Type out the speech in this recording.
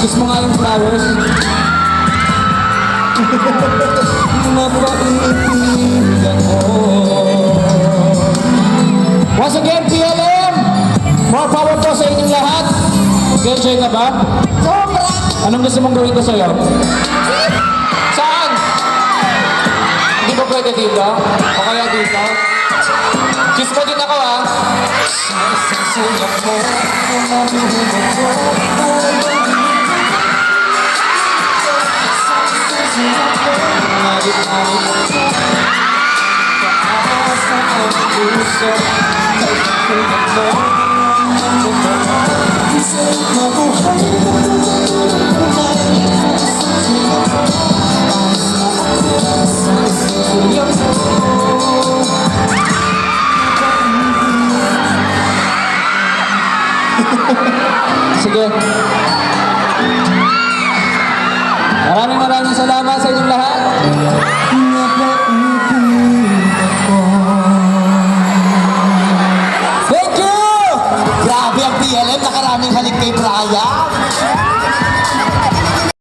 Kiss mo nga yung flowers. Mapaibigan mo. Once again, PLM! More power po sa inyong lahat. Enjoy ka ba? Sobra! Anong gusto mong gawin ko sa'yo? Saan? Hindi ba pwede dito? O kaya dito? Kiss mo din ako, ha? Sasasayak mo, mamihimot mo, Malit-malit mo, kaasa ang puso, kailangan mo, isa'y mabuhay